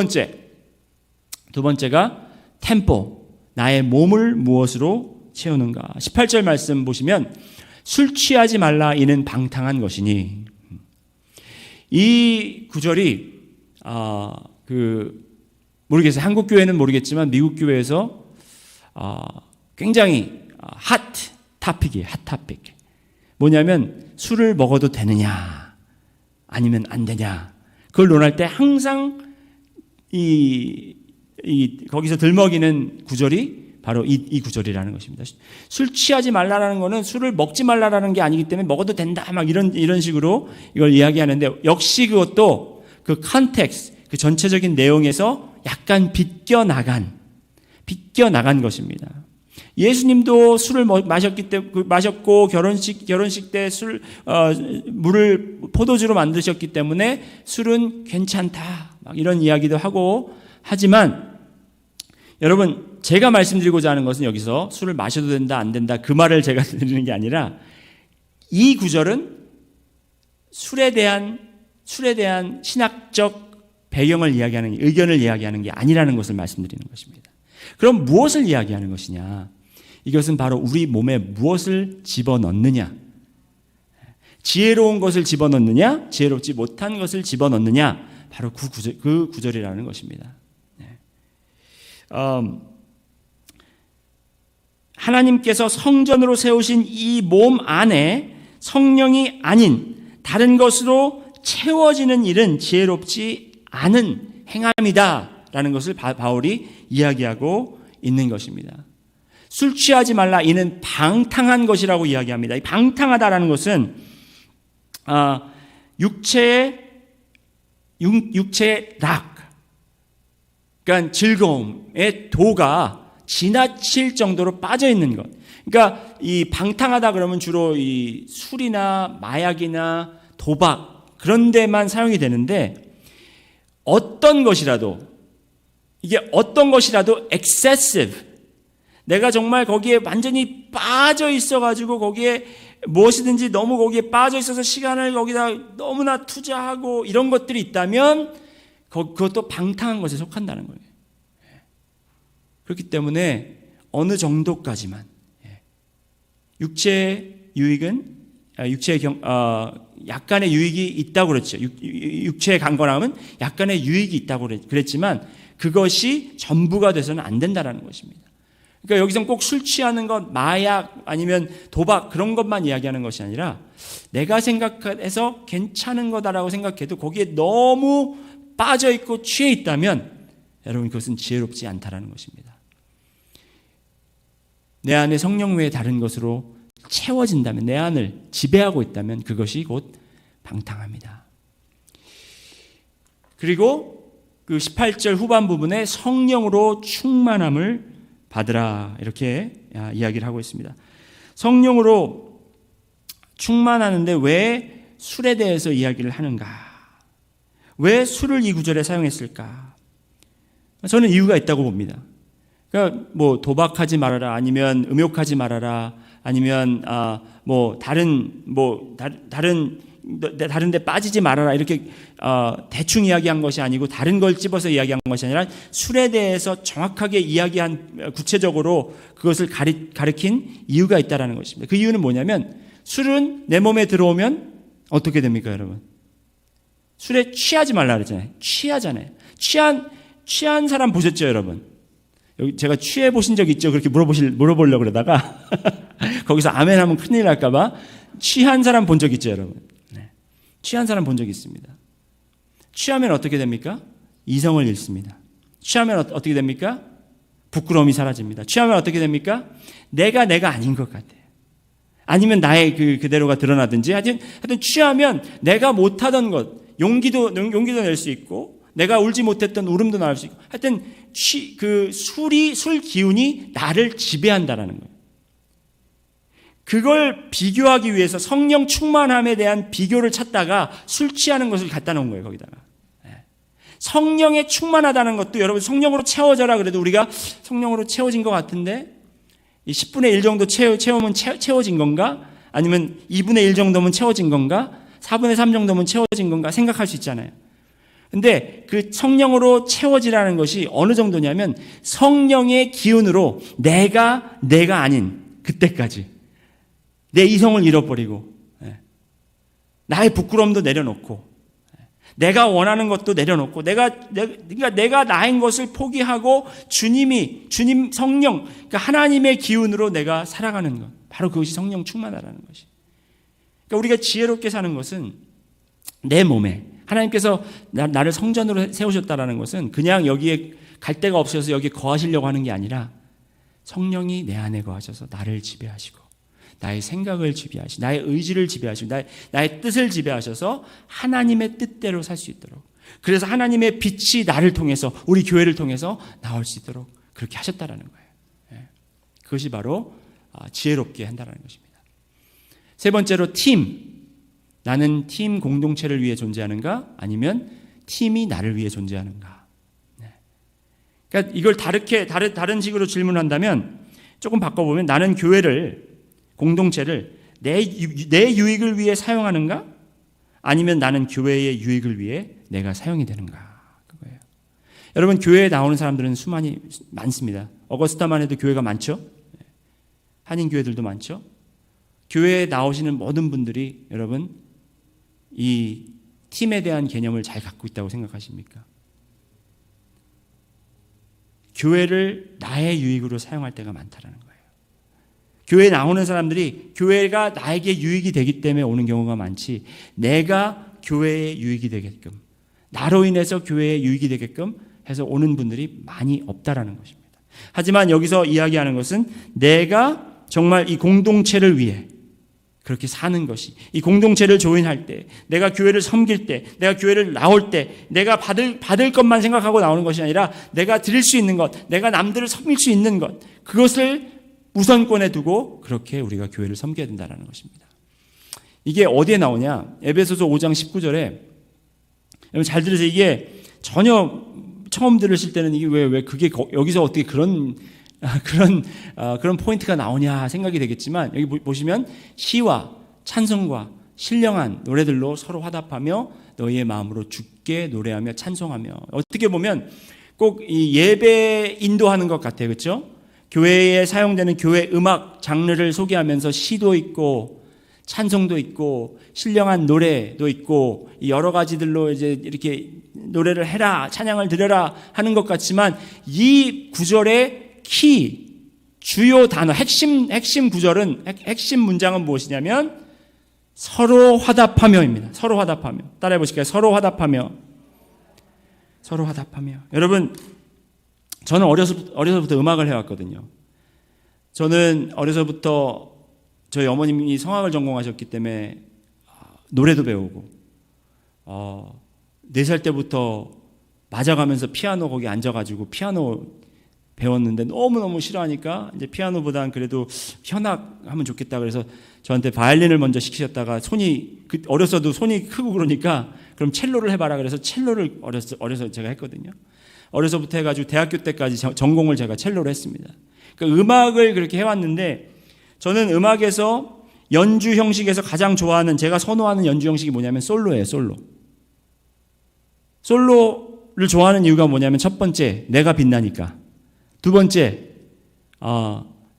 번째가 템포, 나의 몸을 무엇으로 채우는가. 18절 말씀 보시면 술 취하지 말라 이는 방탕한 것이니, 이 구절이 모르겠어요. 한국 교회는 모르겠지만 미국 교회에서 굉장히 핫 토픽이에요. 핫 토픽. 뭐냐면 술을 먹어도 되느냐 아니면 안 되냐, 그걸 논할 때 항상 거기서 들먹이는 구절이 바로 이 구절이라는 것입니다. 술 취하지 말라라는 거는 술을 먹지 말라라는 게 아니기 때문에 먹어도 된다 막 이런 식으로 이걸 이야기하는데, 역시 그것도 그 컨텍스트, 그 전체적인 내용에서 약간 비껴나간 것입니다. 예수님도 술을 마셨고 결혼식 때 물을 포도주로 만드셨기 때문에 술은 괜찮다 막 이런 이야기도 하고 하지만, 여러분 제가 말씀드리고자 하는 것은 여기서 술을 마셔도 된다 안 된다 그 말을 제가 드리는 게 아니라, 이 구절은 술에 대한 신학적 배경을 이야기하는, 의견을 이야기하는 게 아니라는 것을 말씀드리는 것입니다. 그럼 무엇을 이야기하는 것이냐? 이것은 바로 우리 몸에 무엇을 집어넣느냐, 지혜로운 것을 집어넣느냐, 지혜롭지 못한 것을 집어넣느냐, 바로 그 구절이라는 것입니다. 하나님께서 성전으로 세우신 이 몸 안에 성령이 아닌 다른 것으로 채워지는 일은 지혜롭지 않은 행함이다 라는 것을 바울이 이야기하고 있는 것입니다. 술 취하지 말라 이는 방탕한 것이라고 이야기합니다. 이 방탕하다라는 것은 육체의 락, 그러니까 즐거움의 도가 지나칠 정도로 빠져 있는 것. 그러니까 이 방탕하다 그러면 주로 이 술이나 마약이나 도박 그런 데만 사용이 되는데, 어떤 것이라도 excessive, 내가 정말 거기에 완전히 빠져 있어가지고 거기에 무엇이든지 너무 거기에 빠져 있어서 시간을 거기다 너무나 투자하고 이런 것들이 있다면 그것도 방탕한 것에 속한다는 거예요. 그렇기 때문에 어느 정도까지만, 육체의 유익은 약간의 유익이 있다고 그랬죠. 육체의 강건함은 약간의 유익이 있다고 그랬지만 그것이 전부가 돼서는 안 된다는 것입니다. 그러니까 여기서 꼭 술 취하는 것, 마약 아니면 도박 그런 것만 이야기하는 것이 아니라, 내가 생각해서 괜찮은 거다라고 생각해도 거기에 너무 빠져 있고 취해 있다면 여러분 그것은 지혜롭지 않다라는 것입니다. 내 안에 성령 외에 다른 것으로 채워진다면, 내 안을 지배하고 있다면 그것이 곧 방탕합니다. 그리고 그 18절 후반 부분에 성령으로 충만함을 받으라 이렇게 이야기를 하고 있습니다. 성령으로 충만하는데 왜 술에 대해서 이야기를 하는가? 왜 술을 이 구절에 사용했을까? 저는 이유가 있다고 봅니다. 그러니까 뭐 도박하지 말아라, 아니면 음욕하지 말아라, 아니면 다른 다른 데 빠지지 말아라 이렇게 대충 이야기한 것이 아니고 다른 걸 찝어서 이야기한 것이 아니라 술에 대해서 정확하게 이야기한 구체적으로 그것을 가리킨 이유가 있다라는 것입니다. 그 이유는 뭐냐면 술은 내 몸에 들어오면 어떻게 됩니까, 여러분? 술에 취하지 말라 그랬잖아요. 취하잖아요. 취한 사람 보셨죠, 여러분? 여기 제가 취해 보신 적 있죠? 그렇게 물어보려고 그러다가 거기서 아멘 하면 큰일 날까봐 취한 사람 본 적 있죠, 여러분? 네. 취한 사람 본 적 있습니다. 취하면 어떻게 됩니까? 이성을 잃습니다. 취하면 어떻게 됩니까? 부끄러움이 사라집니다. 취하면 어떻게 됩니까? 내가 아닌 것 같아요. 아니면 나의 그대로가 드러나든지 하여튼 취하면 내가 못하던 것, 용기도 낼 수 있고 내가 울지 못했던 울음도 나올 수 있고 하여튼 술 기운이 나를 지배한다라는 거예요. 그걸 비교하기 위해서 성령 충만함에 대한 비교를 찾다가 술 취하는 것을 갖다 놓은 거예요, 거기다가. 성령에 충만하다는 것도 여러분 성령으로 채워져라 그래도 우리가 성령으로 채워진 것 같은데 10분의 1 정도 채우면 채워진 건가? 아니면 2분의 1 정도면 채워진 건가? 4분의 3 정도면 채워진 건가? 생각할 수 있잖아요. 근데 그 성령으로 채워지라는 것이 어느 정도냐면 성령의 기운으로 내가 아닌 그때까지 내 이성을 잃어버리고 나의 부끄러움도 내려놓고 내가 원하는 것도 내려놓고 내가 나인 것을 포기하고 주님 성령 그러니까 하나님의 기운으로 내가 살아가는 것 바로 그것이 성령 충만하라는 것이. 그러니까 우리가 지혜롭게 사는 것은 내 몸에 하나님께서 나를 성전으로 세우셨다라는 것은 그냥 여기에 갈 데가 없어서 여기에 거하시려고 하는 게 아니라 성령이 내 안에 거하셔서 나를 지배하시고 나의 생각을 지배하시고 나의 의지를 지배하시고 나의 뜻을 지배하셔서 하나님의 뜻대로 살 수 있도록 그래서 하나님의 빛이 나를 통해서 우리 교회를 통해서 나올 수 있도록 그렇게 하셨다라는 거예요. 그것이 바로 지혜롭게 한다는 것입니다. 세 번째로 나는 팀 공동체를 위해 존재하는가? 아니면 팀이 나를 위해 존재하는가? 그러니까 이걸 다른 식으로 질문한다면 조금 바꿔보면 나는 공동체를 내 유익을 위해 사용하는가? 아니면 나는 교회의 유익을 위해 내가 사용이 되는가? 그거예요. 여러분 교회에 나오는 사람들은 많습니다. 어거스타만 해도 교회가 많죠? 한인교회들도 많죠? 교회에 나오시는 모든 분들이 여러분 이 팀에 대한 개념을 잘 갖고 있다고 생각하십니까? 교회를 나의 유익으로 사용할 때가 많다라는 거예요. 교회에 나오는 사람들이 교회가 나에게 유익이 되기 때문에 오는 경우가 많지 내가 교회에 유익이 되게끔 나로 인해서 교회에 유익이 되게끔 해서 오는 분들이 많이 없다라는 것입니다. 하지만 여기서 이야기하는 것은 내가 정말 이 공동체를 위해 그렇게 사는 것이 이 공동체를 조인할 때 내가 교회를 섬길 때 내가 교회를 나올 때 내가 받을 것만 생각하고 나오는 것이 아니라 내가 드릴 수 있는 것 내가 남들을 섬길 수 있는 것 그것을 우선권에 두고 그렇게 우리가 교회를 섬겨야 된다는 것입니다. 이게 어디에 나오냐 에베소서 5장 19절에 여러분 잘 들으세요. 이게 전혀 처음 들으실 때는 이게 왜 그게 여기서 어떻게 그런 포인트가 나오냐 생각이 되겠지만 여기 보시면 시와 찬송과 신령한 노래들로 서로 화답하며 너희의 마음으로 주께 노래하며 찬송하며 어떻게 보면 꼭 이 예배 인도하는 것 같아요. 그렇죠? 교회에 사용되는 교회 음악 장르를 소개하면서 시도 있고 찬송도 있고 신령한 노래도 있고 여러 가지들로 이제 이렇게 노래를 해라 찬양을 드려라 하는 것 같지만 이 구절의 주요 단어, 핵심 구절은, 핵심 문장은 무엇이냐면, 서로 화답하며입니다. 서로 화답하며. 따라해 보실까요? 서로 화답하며. 서로 화답하며. 여러분, 저는 어려서부터 음악을 해왔거든요. 저는 어려서부터 저희 어머님이 성악을 전공하셨기 때문에 노래도 배우고, 4살 때부터 맞아가면서 피아노 거기 앉아가지고 피아노 배웠는데 너무너무 싫어하니까 이제 피아노보단 그래도 현악 하면 좋겠다 그래서 저한테 바이올린을 먼저 시키셨다가 어렸어도 손이 크고 그러니까 그럼 첼로를 해봐라 그래서 첼로를 어려서 제가 했거든요. 어려서부터 해가지고 대학교 때까지 전공을 제가 첼로로 했습니다. 그러니까 음악을 그렇게 해왔는데 저는 음악에서 연주 형식에서 가장 좋아하는, 제가 선호하는 연주 형식이 뭐냐면 솔로예요. 솔로를 좋아하는 이유가 뭐냐면, 첫 번째, 내가 빛나니까. 두 번째,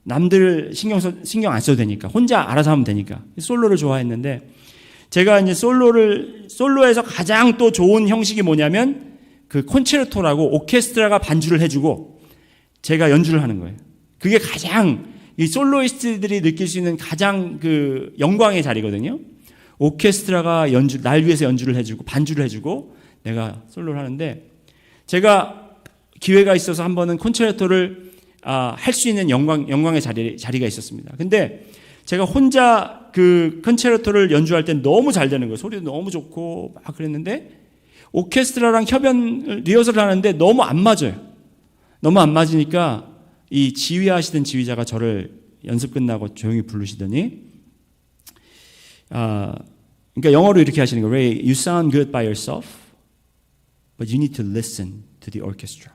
남들 신경 안 써도 되니까. 혼자 알아서 하면 되니까. 솔로를 좋아했는데, 제가 이제 솔로에서 가장 또 좋은 형식이 뭐냐면, 그 콘체르토라고 오케스트라가 반주를 해주고, 제가 연주를 하는 거예요. 그게 가장, 이 솔로이스트들이 느낄 수 있는 가장 그 영광의 자리거든요. 오케스트라가 날 위해서 연주를 해주고, 반주를 해주고, 내가 솔로를 하는데, 제가 기회가 있어서 한 번은 콘체르토를 할 수 있는 영광의 자리가 있었습니다. 근데 제가 혼자 그 콘체르토를 연주할 때 너무 잘 되는 거예요. 소리도 너무 좋고 막 그랬는데, 오케스트라랑 리허설을 하는데 너무 안 맞아요. 너무 안 맞으니까 이 지휘하시던 지휘자가 저를 연습 끝나고 조용히 부르시더니, 그러니까 영어로 이렇게 하시는 거예요. Ray, you sound good by yourself, but you need to listen to the orchestra.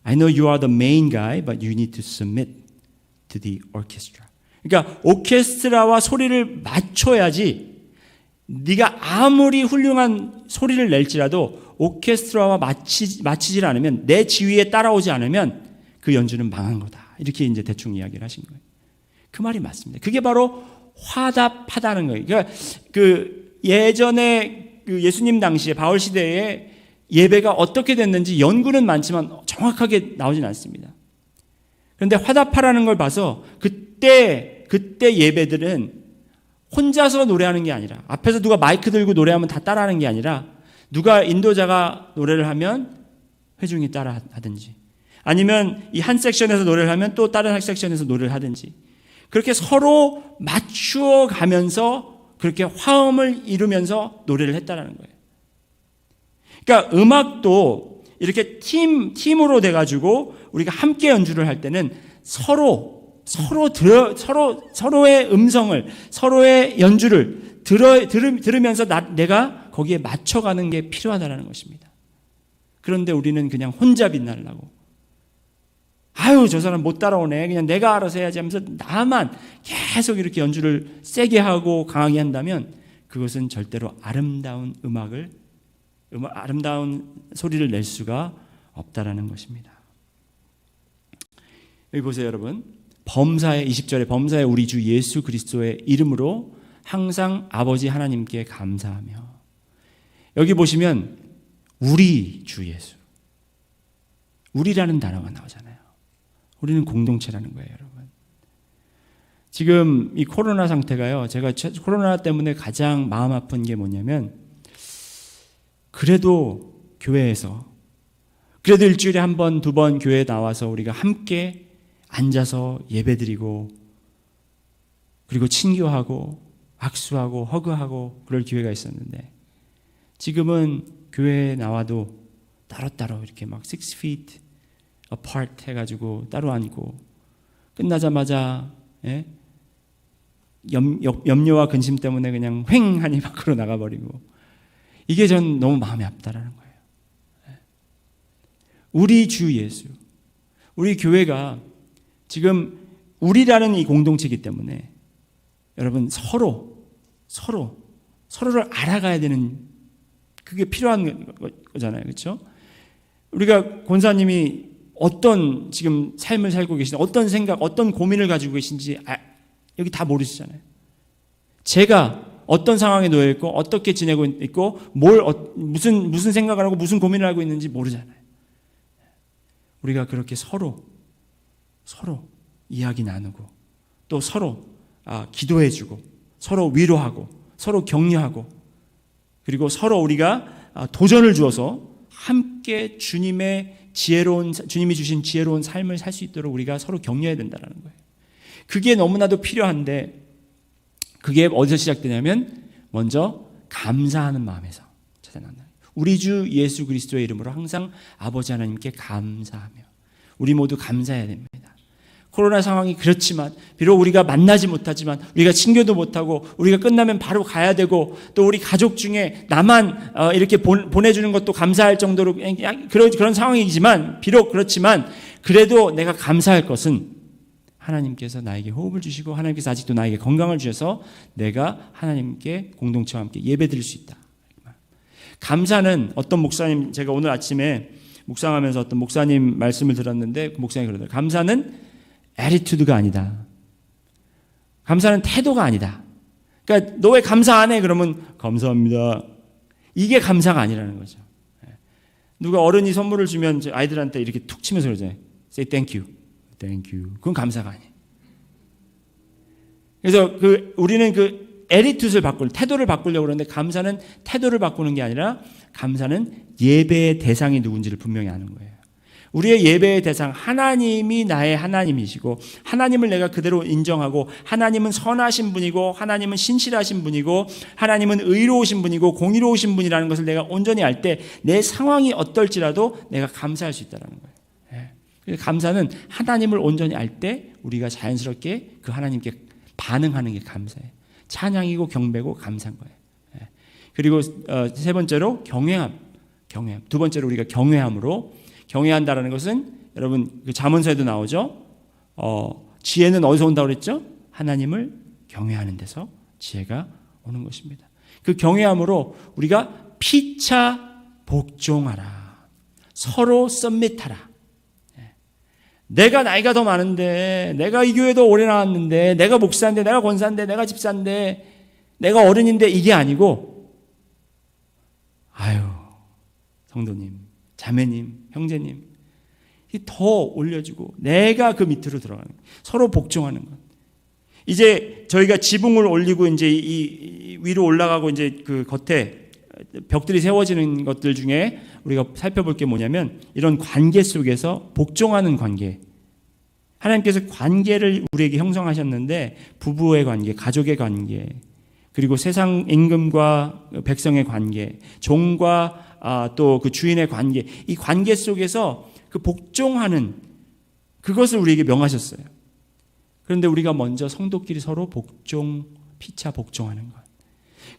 I know you are the main guy, but you need to submit to the orchestra. 그러니까 오케스트라와 소리를 맞춰야지, 네가 아무리 훌륭한 소리를 낼지라도 오케스트라와 맞히질 않으면, 내 지휘에 따라오지 않으면 그 연주는 망한 거다. 이렇게 이제 대충 이야기를 하신 거예요. 그 말이 맞습니다. 그게 바로 화답하다는 거예요. 그러니까 그 예전에 그 예수님 당시에 바울 시대에 예배가 어떻게 됐는지 연구는 많지만 정확하게 나오진 않습니다. 그런데 화답하라는 걸 봐서 그때 예배들은 혼자서 노래하는 게 아니라, 앞에서 누가 마이크 들고 노래하면 다 따라하는 게 아니라, 누가 인도자가 노래를 하면 회중이 따라 하든지, 아니면 이 한 섹션에서 노래를 하면 또 다른 한 섹션에서 노래를 하든지, 그렇게 서로 맞추어 가면서 그렇게 화음을 이루면서 노래를 했다라는 거예요. 그러니까 음악도 이렇게 팀으로 돼가지고 우리가 함께 연주를 할 때는 서로의 음성을, 서로의 연주를 들으면서 내가 거기에 맞춰가는 게 필요하다는 것입니다. 그런데 우리는 그냥 혼자 빛나려고, 아유 저 사람 못 따라오네, 그냥 내가 알아서 해야지 하면서 나만 계속 이렇게 연주를 세게 하고 강하게 한다면, 그것은 절대로 아름다운 아름다운 소리를 낼 수가 없다라는 것입니다. 여기 보세요, 여러분. 범사의 20절에 범사의 우리 주 예수 그리스도의 이름으로 항상 아버지 하나님께 감사하며, 여기 보시면 우리 주 예수, 우리라는 단어가 나오잖아요. 우리는 공동체라는 거예요, 여러분. 지금 이 코로나 상태가요, 제가 코로나 때문에 가장 마음 아픈 게 뭐냐면, 그래도 교회에서, 그래도 일주일에 한 번, 두 번 교회에 나와서 우리가 함께 앉아서 예배드리고, 그리고 친교하고 악수하고 허그하고 그럴 기회가 있었는데, 지금은 교회에 나와도 따로따로 이렇게 막 6 feet apart 해가지고 따로 앉고, 끝나자마자 염려와 근심 때문에 그냥 휑하니 밖으로 나가버리고, 이게 전 너무 마음이 아프다라는 거예요. 우리 주 예수, 우리 교회가 지금 우리라는 이 공동체이기 때문에 여러분 서로를 알아가야 되는, 그게 필요한 거잖아요. 그렇죠? 우리가 권사님이 어떤 지금 삶을 살고 계신지, 어떤 생각, 어떤 고민을 가지고 계신지 여기 다 모르시잖아요. 제가 어떤 상황에 놓여 있고 어떻게 지내고 있고 무슨 생각을 하고 무슨 고민을 하고 있는지 모르잖아요. 우리가 그렇게 서로 이야기 나누고, 또 서로 기도해주고, 서로 위로하고, 서로 격려하고, 그리고 서로 우리가 도전을 주어서 함께 주님이 주신 지혜로운 삶을 살 수 있도록 우리가 서로 격려해야 된다는 거예요. 그게 너무나도 필요한데, 그게 어디서 시작되냐면 먼저 감사하는 마음에서 찾아난다. 우리 주 예수 그리스도의 이름으로 항상 아버지 하나님께 감사하며, 우리 모두 감사해야 됩니다. 코로나 상황이 그렇지만, 비록 우리가 만나지 못하지만, 우리가 친교도 못하고, 우리가 끝나면 바로 가야 되고, 또 우리 가족 중에 나만 이렇게 보내주는 것도 감사할 정도로 그런 상황이지만, 비록 그렇지만 그래도 내가 감사할 것은 하나님께서 나에게 호흡을 주시고 하나님께서 아직도 나에게 건강을 주셔서 내가 하나님께 공동체와 함께 예배드릴 수 있다. 감사는 어떤 목사님, 제가 오늘 아침에 묵상하면서 어떤 목사님 말씀을 들었는데 그 목사님이 그러더라고요. 감사는 애티튜드가 아니다. 감사는 태도가 아니다. 그러니까 너 왜 감사 안 해? 그러면 감사합니다. 이게 감사가 아니라는 거죠. 누가 어른이 선물을 주면 아이들한테 이렇게 툭 치면서 그러잖아요. Say thank you. Thank you. 그건 감사가 아니에요. 그래서 우리는 애티튜드를 태도를 바꾸려고 그러는데 감사는 태도를 바꾸는 게 아니라 감사는 예배의 대상이 누군지를 분명히 아는 거예요. 우리의 예배의 대상 하나님이 나의 하나님이시고 하나님을 내가 그대로 인정하고 하나님은 선하신 분이고 하나님은 신실하신 분이고 하나님은 의로우신 분이고 공의로우신 분이라는 것을 내가 온전히 알 때 내 상황이 어떨지라도 내가 감사할 수 있다는 거예요. 그래서 감사는 하나님을 온전히 알 때 우리가 자연스럽게 그 하나님께 반응하는 게 감사예요. 찬양이고 경배고 감사인 거예요. 그리고 세 번째로 경외함. 두 번째로 우리가 경외한다라는 것은 여러분 그 잠언서에도 나오죠. 지혜는 어디서 온다고 그랬죠? 하나님을 경외하는 데서 지혜가 오는 것입니다. 그 경외함으로 우리가 피차 복종하라. 서로 썸밋하라. 내가 나이가 더 많은데, 내가 이 교회도 오래 나왔는데, 내가 목사인데, 내가 권사인데, 내가 집사인데, 내가 어른인데 이게 아니고, 아유, 성도님, 자매님, 형제님, 더 올려주고 내가 그 밑으로 들어가는 거예요. 서로 복종하는 것. 이제 저희가 지붕을 올리고 이제 이 위로 올라가고 이제 그 겉에 벽들이 세워지는 것들 중에 우리가 살펴볼 게 뭐냐면 이런 관계 속에서 복종하는 관계. 하나님께서 관계를 우리에게 형성하셨는데 부부의 관계, 가족의 관계, 그리고 세상 임금과 백성의 관계, 종과 또 그 주인의 관계, 이 관계 속에서 그 복종하는 그것을 우리에게 명하셨어요. 그런데 우리가 먼저 성도끼리 서로 피차 복종하는 것.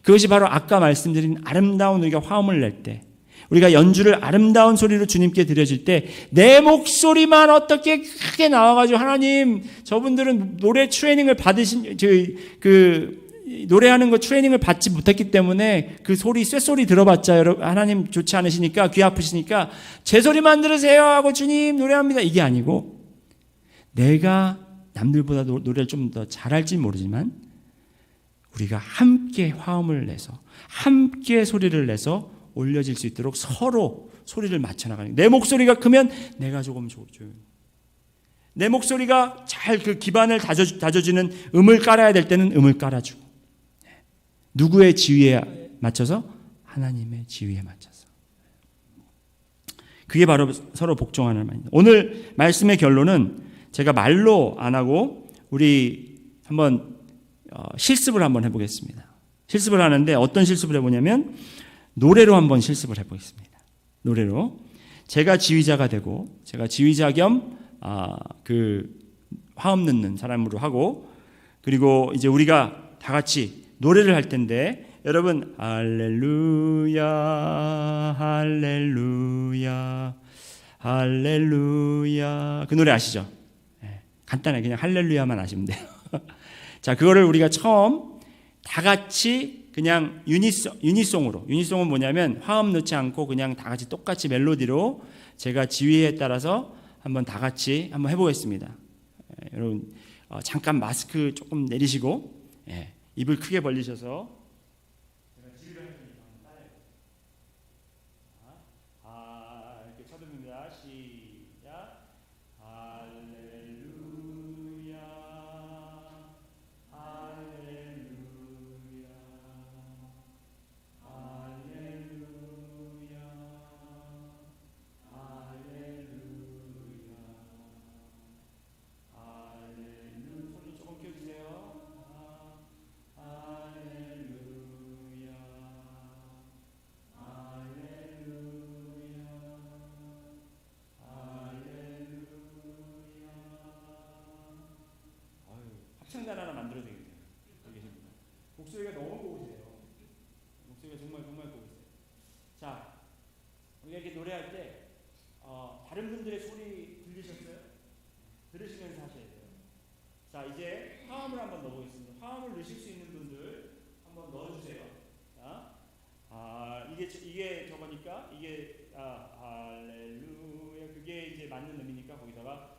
그것이 바로 아까 말씀드린 아름다운 우리가 화음을 낼 때, 우리가 연주를 아름다운 소리로 주님께 드려질 때 내 목소리만 어떻게 크게 나와가지고 하나님 저분들은 노래 트레이닝을 받으신 노래하는 거 트레이닝을 받지 못했기 때문에 그 소리 쇳소리 들어봤자 여러분 하나님 좋지 않으시니까 귀 아프시니까 제 소리만 들으세요 하고 주님 노래합니다. 이게 아니고 내가 남들보다 노래를 좀 더 잘할지 모르지만 우리가 함께 화음을 내서 함께 소리를 내서 올려질 수 있도록 서로 소리를 맞춰나가는 내 목소리가 크면 내가 조금 조용히 내 목소리가 잘 그 기반을 다져주는 음을 깔아야 될 때는 음을 깔아주고 누구의 지위에 맞춰서? 하나님의 지위에 맞춰서. 그게 바로 서로 복종하는 말입니다. 오늘 말씀의 결론은 제가 말로 안 하고 우리 한번 실습을 한번 해보겠습니다. 실습을 하는데 어떤 실습을 해보냐면 노래로 한번 실습을 해보겠습니다. 노래로 제가 지휘자가 되고 제가 지휘자 겸 그 화음 넣는 사람으로 하고 그리고 이제 우리가 다 같이 노래를 할 텐데 여러분 할렐루야 할렐루야 할렐루야 그 노래 아시죠? 네, 간단하게 그냥 할렐루야만 아시면 돼요. 자, 그거를 우리가 처음 다 같이 그냥 유니송은 뭐냐면 화음 넣지 않고 그냥 다 같이 똑같이 멜로디로 제가 지휘에 따라서 한번 다 같이 한번 해보겠습니다. 여러분 잠깐 마스크 조금 내리시고 입을 크게 벌리셔서 제가 지휘를 할 테니까 따라해요. 이렇게 쳐듭니다. 시작. 할렐루야 할렐루야 할렐루야 할렐루야 소리 조금 켜주세요. 할렐루야 이게 저거니까 이게 할렐루야 그게 이제 맞는 의미니까 거기다가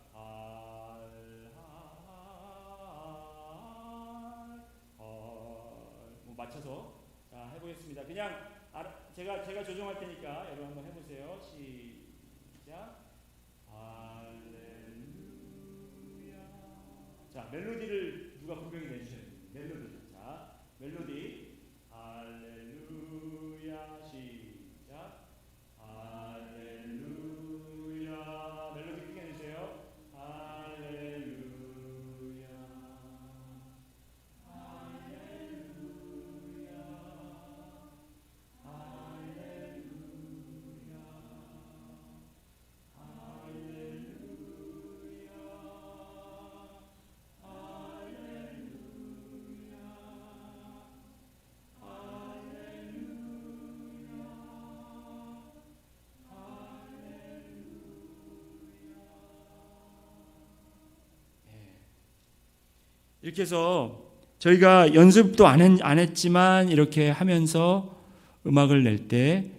뭐 맞춰서 자 해보겠습니다. 그냥 제가 조정할 테니까 여러분 한번 해보세요. 시작. 할렐루야. 자 멜로디를 누가 분명히 내주셔야 돼요. 멜로디. 자 멜로디. 할렐루야. 시작. 할렐루야. 멜로디 크게 해주세요. 할렐루야. 할렐루야. 할렐루야. 이렇게 해서 저희가 연습도 안 했지만 이렇게 하면서 음악을 낼 때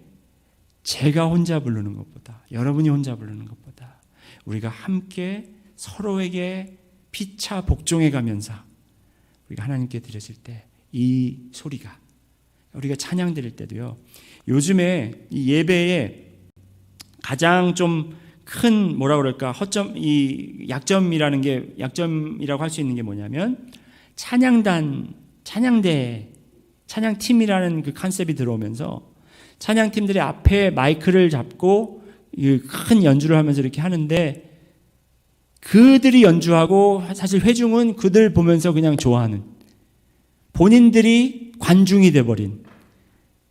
제가 혼자 부르는 것보다 여러분이 혼자 부르는 것보다 우리가 함께 서로에게 피차 복종해 가면서 우리가 하나님께 드렸을 때 이 소리가 우리가 찬양 드릴 때도요. 요즘에 이 예배에 가장 좀 큰 뭐라 그럴까 허점 이 약점이라는 게 약점이라고 할 수 있는 게 뭐냐면 찬양대 찬양팀이라는 그 컨셉이 들어오면서 찬양팀들이 앞에 마이크를 잡고 큰 연주를 하면서 이렇게 하는데 그들이 연주하고 사실 회중은 그들 보면서 그냥 좋아하는 본인들이 관중이 돼버린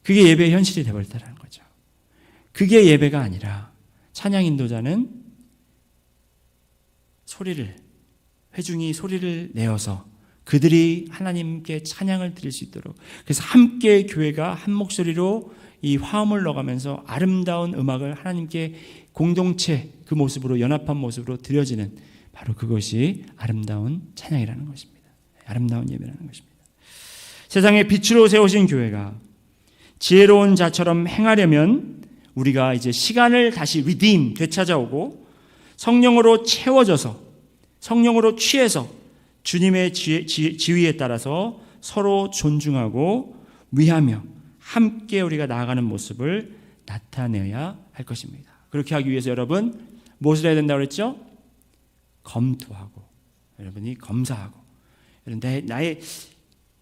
그게 예배의 현실이 돼버렸다는 거죠. 그게 예배가 아니라 찬양 인도자는 회중이 소리를 내어서 그들이 하나님께 찬양을 드릴 수 있도록 그래서 함께 교회가 한 목소리로 이 화음을 넣어가면서 아름다운 음악을 하나님께 공동체 그 모습으로 연합한 모습으로 드려지는 바로 그것이 아름다운 찬양이라는 것입니다. 아름다운 예배라는 것입니다. 세상에 빛으로 세우신 교회가 지혜로운 자처럼 행하려면 우리가 이제 시간을 다시 되찾아오고 성령으로 채워져서 성령으로 취해서 주님의 지위에 따라서 서로 존중하고 위하며 함께 우리가 나아가는 모습을 나타내야 할 것입니다. 그렇게 하기 위해서 여러분 무엇을 해야 된다고 그랬죠? 검토하고 여러분이 검사하고 나의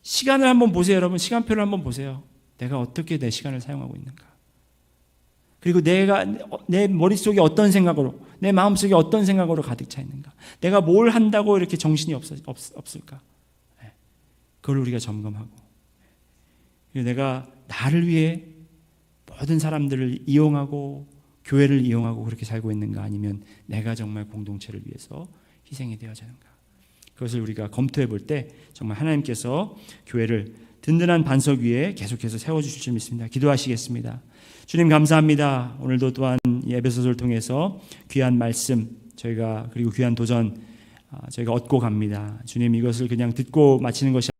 시간을 한번 보세요. 여러분 시간표를 한번 보세요. 내가 어떻게 내 시간을 사용하고 있는가? 그리고 내가 내 머릿속에 어떤 생각으로 내 마음속에 어떤 생각으로 가득 차 있는가? 내가 뭘 한다고 이렇게 정신이 없을까? 그걸 우리가 점검하고 내가 나를 위해 모든 사람들을 이용하고 교회를 이용하고 그렇게 살고 있는가? 아니면 내가 정말 공동체를 위해서 희생이 되어지는가? 그것을 우리가 검토해 볼 때 정말 하나님께서 교회를 든든한 반석 위에 계속해서 세워주실 줄 믿습니다. 기도하시겠습니다. 주님 감사합니다. 오늘도 또한 에베소서를 통해서 귀한 말씀 저희가 그리고 귀한 도전 저희가 얻고 갑니다. 주님 이것을 그냥 듣고 마치는 것이